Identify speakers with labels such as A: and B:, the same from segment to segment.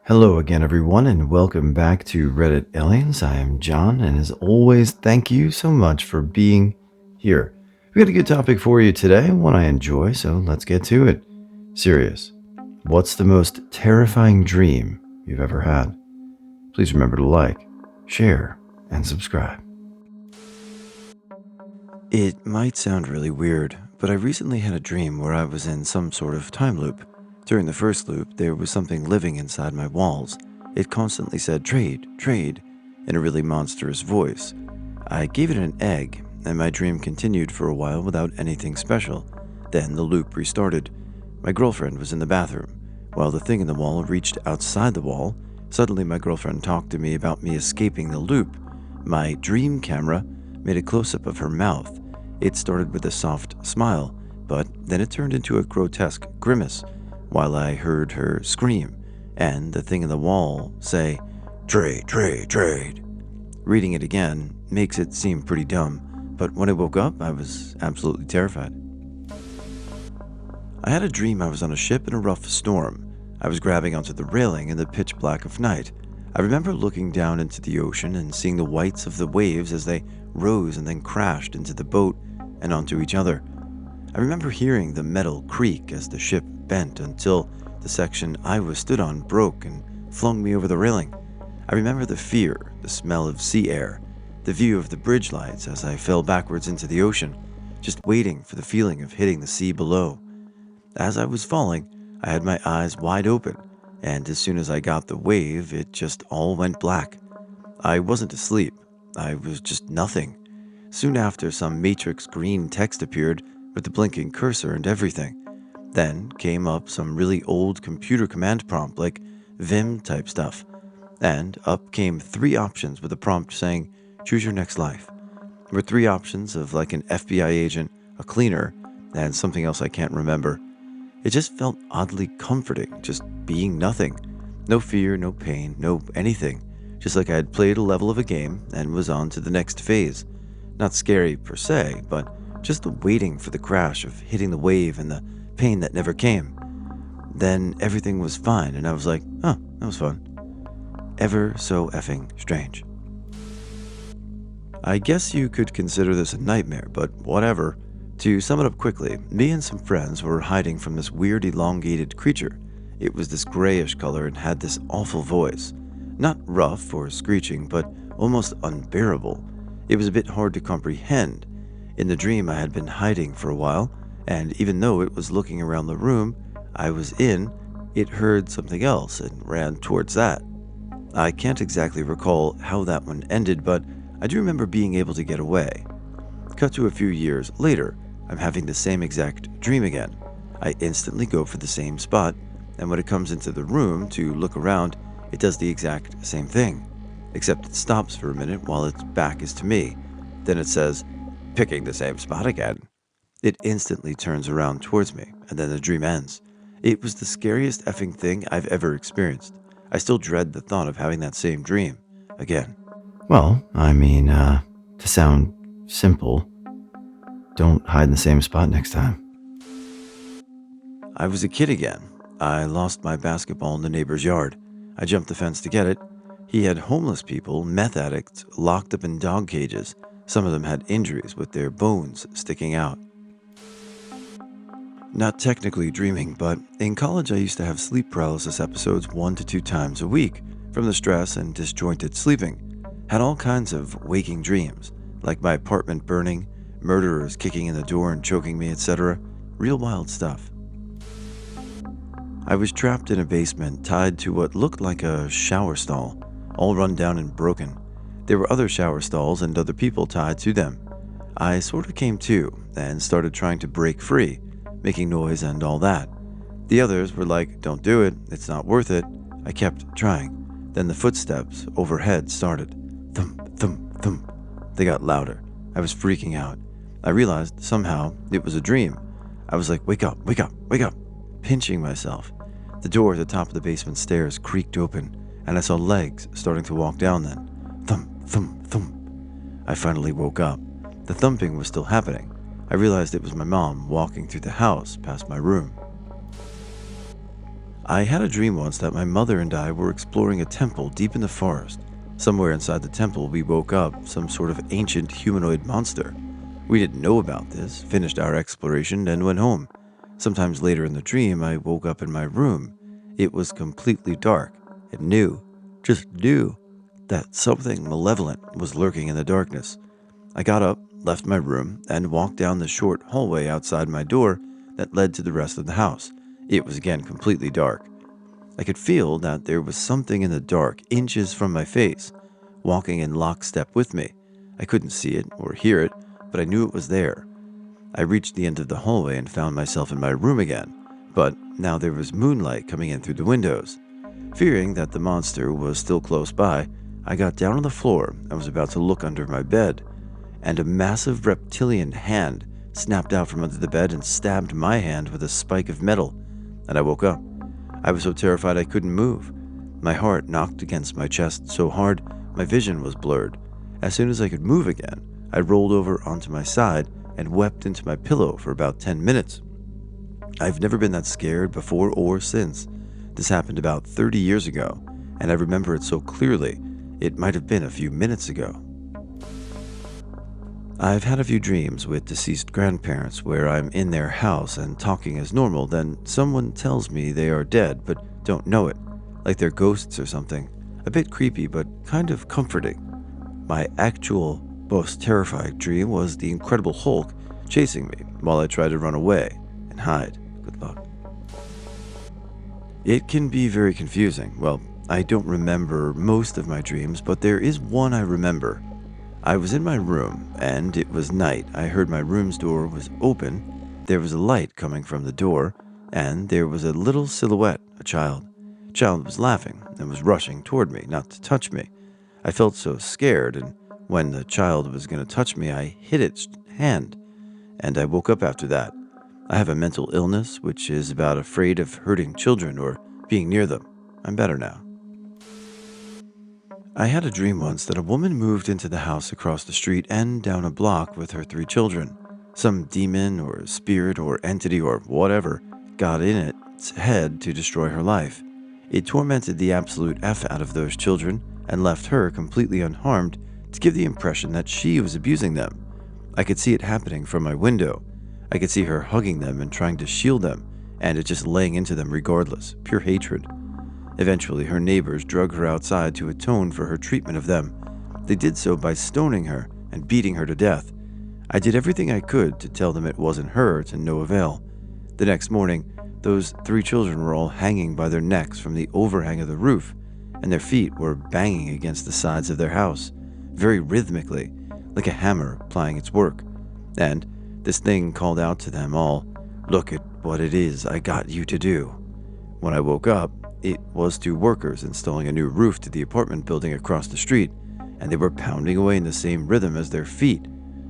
A: Hello again, everyone, and welcome back to Reddit Aliens. I am John, and as always, thank you so much for being here. We got a good topic for you today, one I enjoy, so let's get to it. Serious. What's the most terrifying dream you've ever had? Please remember to like, share, and subscribe. It might sound really weird, but I recently had a dream where I was in some sort of time loop. During the first loop, there was something living inside my walls. It constantly said, "Trade, trade," in a really monstrous voice. I gave it an egg, and my dream continued for a while without anything special. Then the loop restarted. My girlfriend was in the bathroom. While the thing in the wall reached outside the wall, suddenly my girlfriend talked to me about me escaping the loop. My dream camera made a close-up of her mouth. It started with a soft smile, but then it turned into a grotesque grimace while I heard her scream and the thing in the wall say, "Trade, trade, trade." Reading it again makes it seem pretty dumb, but when I woke up, I was absolutely terrified. I had a dream I was on a ship in a rough storm. I was grabbing onto the railing in the pitch black of night. I remember looking down into the ocean and seeing the whites of the waves as they rose and then crashed into the boat and onto each other. I remember hearing the metal creak as the ship bent until the section I was stood on broke and flung me over the railing. I remember the fear, the smell of sea air, the view of the bridge lights as I fell backwards into the ocean, just waiting for the feeling of hitting the sea below. As I was falling, I had my eyes wide open, and as soon as I got the wave, it just all went black. I wasn't asleep. I was just nothing. Soon after, some matrix green text appeared with the blinking cursor and everything. Then came up some really old computer command prompt like Vim type stuff. And up came three options with a prompt saying, "Choose your next life." There were three options of like an FBI agent, a cleaner, and something else I can't remember. It just felt oddly comforting, just being nothing. No fear, no pain, no anything. Just like I had played a level of a game and was on to the next phase. Not scary per se, but just the waiting for the crash of hitting the wave and the pain that never came. Then everything was fine, and I was like, huh, that was fun. Ever so effing strange. I guess you could consider this a nightmare, but whatever. To sum it up quickly, me and some friends were hiding from this weird elongated creature. It was this grayish color and had this awful voice. Not rough or screeching, but almost unbearable. It was a bit hard to comprehend. In the dream, I had been hiding for a while, and even though it was looking around the room I was in, it heard something else and ran towards that. I can't exactly recall how that one ended, but I do remember being able to get away. Cut to a few years later, I'm having the same exact dream again. I instantly go for the same spot, and when it comes into the room to look around, it does the exact same thing. Except it stops for a minute while its back is to me. Then it says, "Picking the same spot again." It instantly turns around towards me, and then the dream ends. It was the scariest effing thing I've ever experienced. I still dread the thought of having that same dream again. Well, to sound simple, don't hide in the same spot next time. I was a kid again. I lost my basketball in the neighbor's yard. I jumped the fence to get it. He had homeless people, meth addicts, locked up in dog cages. Some of them had injuries with their bones sticking out. Not technically dreaming, but in college I used to have sleep paralysis episodes 1 to 2 times a week from the stress and disjointed sleeping. Had all kinds of waking dreams, like my apartment burning, murderers kicking in the door and choking me, etc. Real wild stuff. I was trapped in a basement tied to what looked like a shower stall, all run down and broken. There were other shower stalls and other people tied to them. I sort of came to and started trying to break free, making noise and all that. The others were like, "Don't do it, it's not worth it." I kept trying. Then the footsteps overhead started. Thump, thump, thump. They got louder. I was freaking out. I realized somehow it was a dream. I was like, "Wake up, wake up, wake up," pinching myself. The door at the top of the basement stairs creaked open, and I saw legs starting to walk down then. Thump, thump, thump. I finally woke up. The thumping was still happening. I realized it was my mom walking through the house past my room. I had a dream once that my mother and I were exploring a temple deep in the forest. Somewhere inside the temple, we woke up some sort of ancient humanoid monster. We didn't know about this, finished our exploration, and went home. Sometimes later in the dream, I woke up in my room. It was completely dark and just knew, that something malevolent was lurking in the darkness. I got up, left my room, and walked down the short hallway outside my door that led to the rest of the house. It was again completely dark. I could feel that there was something in the dark, inches from my face, walking in lockstep with me. I couldn't see it or hear it, but I knew it was there. I reached the end of the hallway and found myself in my room again, but now there was moonlight coming in through the windows. Fearing that the monster was still close by, I got down on the floor and was about to look under my bed, and a massive reptilian hand snapped out from under the bed and stabbed my hand with a spike of metal, and I woke up. I was so terrified I couldn't move. My heart knocked against my chest so hard my vision was blurred. As soon as I could move again, I rolled over onto my side and wept into my pillow for about 10 minutes. I've never been that scared before or since. This happened about 30 years ago, and I remember it so clearly, it might have been a few minutes ago. I've had a few dreams with deceased grandparents where I'm in their house and talking as normal, then someone tells me they are dead but don't know it, like they're ghosts or something. A bit creepy but kind of comforting. My actual, most terrifying dream was the Incredible Hulk chasing me while I tried to run away and hide. Good luck. It can be very confusing. Well, I don't remember most of my dreams, but there is one I remember. I was in my room, and it was night. I heard my room's door was open. There was a light coming from the door, and there was a little silhouette, a child. The child was laughing and was rushing toward me, not to touch me. I felt so scared, and when the child was going to touch me, I hit its hand, and I woke up after that. I have a mental illness, which is about afraid of hurting children or being near them. I'm better now. I had a dream once that a woman moved into the house across the street and down a block with her 3 children. Some demon or spirit or entity or whatever got in its head to destroy her life. It tormented the absolute F out of those children and left her completely unharmed to give the impression that she was abusing them. I could see it happening from my window. I could see her hugging them and trying to shield them, and it just laying into them regardless, pure hatred. Eventually, her neighbors drug her outside to atone for her treatment of them. They did so by stoning her and beating her to death. I did everything I could to tell them it wasn't her, to no avail. The next morning, those 3 children were all hanging by their necks from the overhang of the roof, and their feet were banging against the sides of their house, very rhythmically, like a hammer plying its work. And this thing called out to them all, "Look at what it is I got you to do." When I woke up, it was 2 workers installing a new roof to the apartment building across the street, and they were pounding away in the same rhythm as their feet.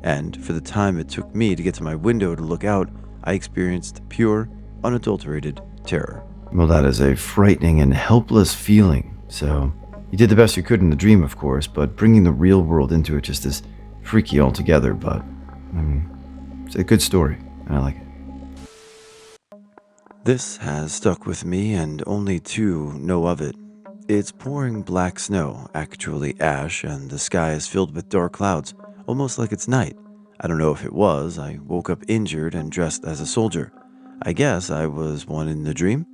A: And for the time it took me to get to my window to look out, I experienced pure, unadulterated terror. Well, that is a frightening and helpless feeling. So, you did the best you could in the dream, of course, but bringing the real world into it just is freaky altogether. But, it's a good story, and I like it. This has stuck with me, and only 2 know of it. It's pouring black snow, actually ash, and the sky is filled with dark clouds, almost like it's night. I don't know if it was. I woke up injured and dressed as a soldier. I guess I was one in the dream.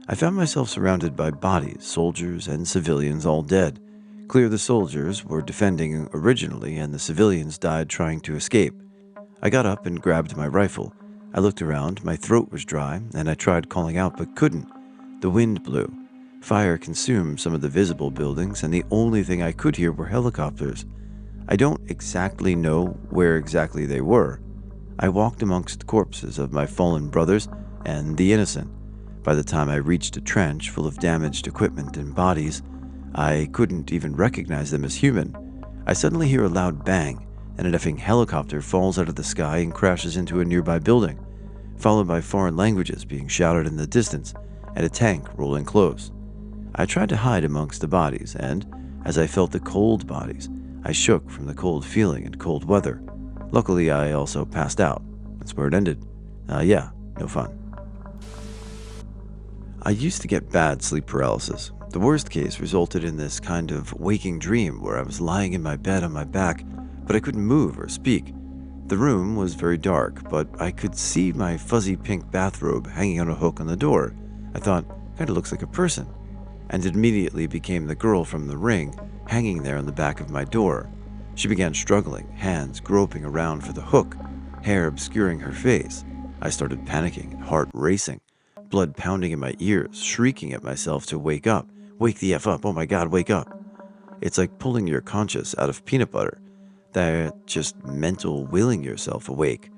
A: I found myself surrounded by bodies, soldiers and civilians, all dead. Clear the soldiers were defending originally, and the civilians died trying to escape. I got up and grabbed my rifle. I looked around, my throat was dry, and I tried calling out but couldn't. The wind blew. Fire consumed some of the visible buildings, and the only thing I could hear were helicopters. I don't exactly know where exactly they were. I walked amongst corpses of my fallen brothers and the innocent. By the time I reached a trench full of damaged equipment and bodies, I couldn't even recognize them as human. I suddenly hear a loud bang, and an effing helicopter falls out of the sky and crashes into a nearby building, followed by foreign languages being shouted in the distance and a tank rolling close. I tried to hide amongst the bodies, and as I felt the cold bodies, I shook from the cold feeling and cold weather. Luckily, I also passed out. That's where it ended. No fun. I used to get bad sleep paralysis. The worst case resulted in this kind of waking dream where I was lying in my bed on my back, but I couldn't move or speak. The room was very dark, but I could see my fuzzy pink bathrobe hanging on a hook on the door. I thought, kind of looks like a person, and it immediately became the girl from The Ring, hanging there on the back of my door. She began struggling, hands groping around for the hook, hair obscuring her face. I started panicking, heart racing, blood pounding in my ears, shrieking at myself to wake up. Wake the F up, oh my God, wake up. It's like pulling your conscience out of peanut butter. That just mental willing yourself awake.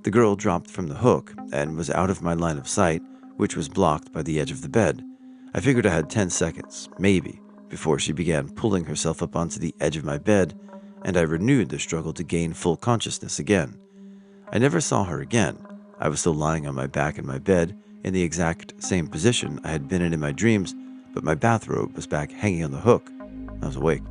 A: The girl dropped from the hook and was out of my line of sight, which was blocked by the edge of the bed. I figured I had 10 seconds, maybe, before she began pulling herself up onto the edge of my bed, and I renewed the struggle to gain full consciousness again. I never saw her again. I was still lying on my back in my bed, in the exact same position I had been in my dreams, but my bathrobe was back hanging on the hook. I was awake.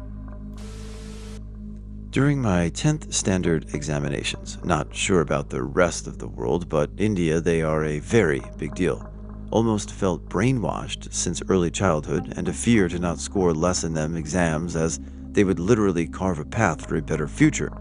A: During my 10th standard examinations, not sure about the rest of the world, but India, they are a very big deal. Almost felt brainwashed since early childhood, and a fear to not score less in them exams, as they would literally carve a path for a better future,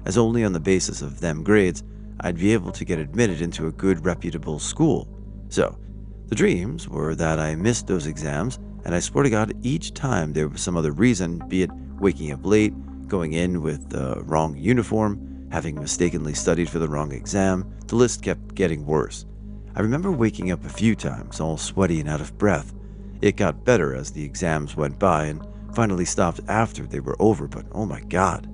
A: as only on the basis of them grades I'd be able to get admitted into a good reputable school. So, the dreams were that I missed those exams, and I swear to God, each time there was some other reason, be it waking up late, going in with the wrong uniform, having mistakenly studied for the wrong exam, the list kept getting worse. I remember waking up a few times, all sweaty and out of breath. It got better as the exams went by and finally stopped after they were over, but oh my God.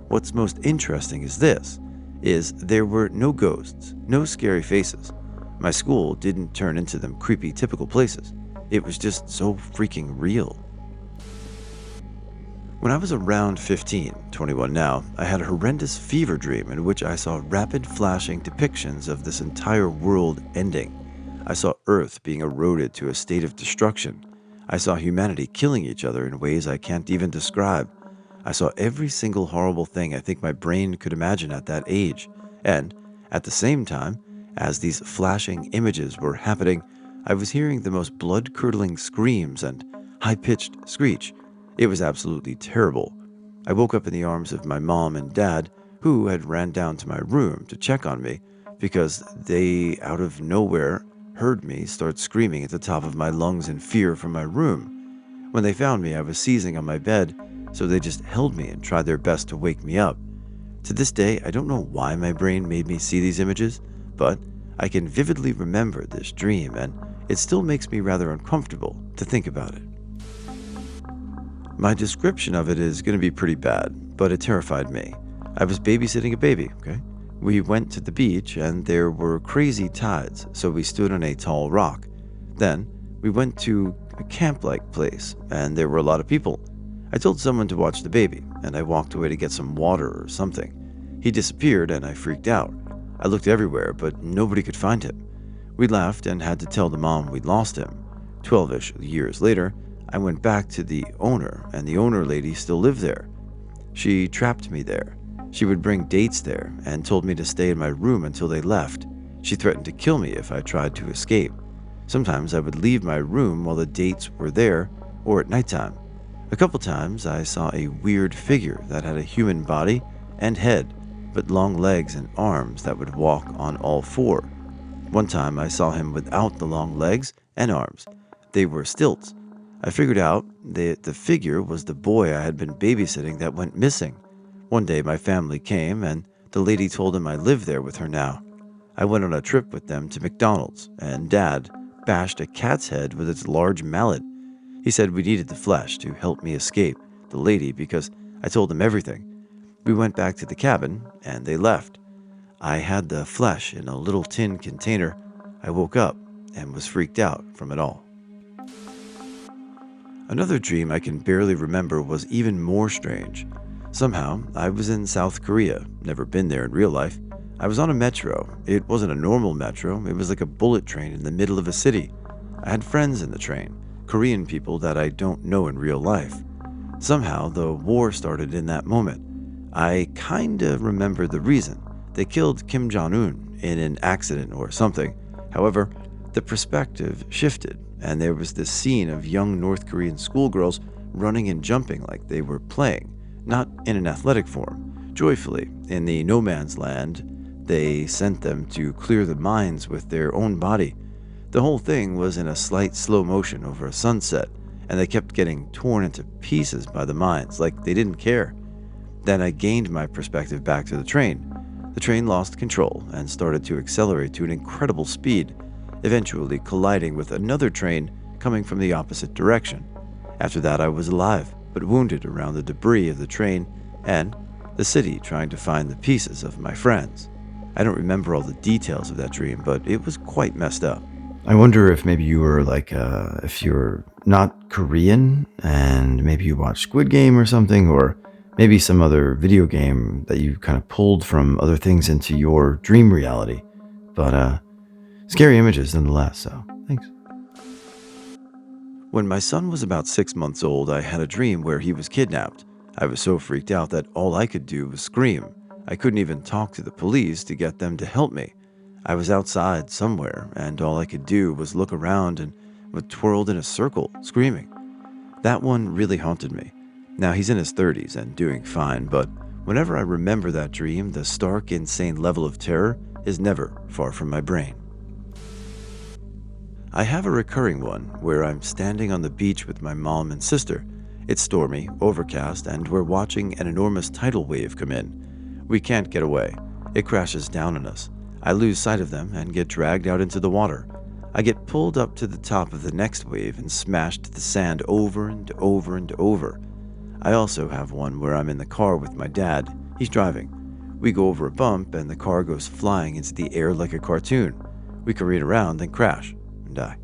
A: What's most interesting is there were no ghosts, no scary faces. My school didn't turn into them creepy typical places. It was just so freaking real. When I was around 15, 21 now, I had a horrendous fever dream in which I saw rapid flashing depictions of this entire world ending. I saw Earth being eroded to a state of destruction. I saw humanity killing each other in ways I can't even describe. I saw every single horrible thing I think my brain could imagine at that age. And, at the same time, as these flashing images were happening, I was hearing the most blood-curdling screams and high-pitched screech. It was absolutely terrible. I woke up in the arms of my mom and dad, who had ran down to my room to check on me because they, out of nowhere, heard me start screaming at the top of my lungs in fear from my room. When they found me, I was seizing on my bed, so they just held me and tried their best to wake me up. To this day, I don't know why my brain made me see these images, but I can vividly remember this dream, and it still makes me rather uncomfortable to think about it. My description of it is going to be pretty bad, but it terrified me. I was babysitting a baby, okay? We went to the beach and there were crazy tides, so we stood on a tall rock. Then, we went to a camp-like place, and there were a lot of people. I told someone to watch the baby, and I walked away to get some water or something. He disappeared and I freaked out. I looked everywhere, but nobody could find him. We left and had to tell the mom we'd lost him. 12-ish years later, I went back to the owner, and the owner lady still lived there. She trapped me there. She would bring dates there and told me to stay in my room until they left. She threatened to kill me if I tried to escape. Sometimes I would leave my room while the dates were there or at nighttime. A couple times I saw a weird figure that had a human body and head, but long legs and arms that would walk on all four. One time I saw him without the long legs and arms. They were stilts. I figured out that the figure was the boy I had been babysitting that went missing. One day my family came and the lady told him I live there with her now. I went on a trip with them to McDonald's and Dad bashed a cat's head with its large mallet. He said we needed the flesh to help me escape the lady because I told them everything. We went back to the cabin and they left. I had the flesh in a little tin container. I woke up and was freaked out from it all. Another dream I can barely remember was even more strange. Somehow, I was in South Korea, never been there in real life. I was on a metro. It wasn't a normal metro, it was like a bullet train in the middle of a city. I had friends in the train, Korean people that I don't know in real life. Somehow, the war started in that moment. I kinda remember the reason. They killed Kim Jong-un in an accident or something. However, The perspective shifted, and there was this scene of young North Korean schoolgirls running and jumping like they were playing, not in an athletic form. Joyfully, in the no man's land, they sent them to clear the mines with their own body. The whole thing was in a slight slow motion over a sunset, and they kept getting torn into pieces by the mines like they didn't care. Then I gained my perspective back to the train. The train lost control and started to accelerate to an incredible speed, eventually colliding with another train coming from the opposite direction. After that, I was alive, but wounded around the debris of the train and the city trying to find the pieces of my friends. I don't remember all the details of that dream, but it was quite messed up. I wonder if maybe you were if you're not Korean and maybe you watched Squid Game or something, or maybe some other video game that you kind of pulled from other things into your dream reality. But scary images nonetheless, so thanks. When my son was about 6 months old, I had a dream where he was kidnapped. I was so freaked out that all I could do was scream. I couldn't even talk to the police to get them to help me. I was outside somewhere, and all I could do was look around and was twirled in a circle, screaming. That one really haunted me. Now he's in his 30s and doing fine, but whenever I remember that dream, the stark, insane level of terror is never far from my brain. I have a recurring one where I'm standing on the beach with my mom and sister. It's stormy, overcast, and we're watching an enormous tidal wave come in. We can't get away. It crashes down on us. I lose sight of them and get dragged out into the water. I get pulled up to the top of the next wave and smashed to the sand over and over and over. I also have one where I'm in the car with my dad. He's driving. We go over a bump and the car goes flying into the air like a cartoon. We careen around and crash and die.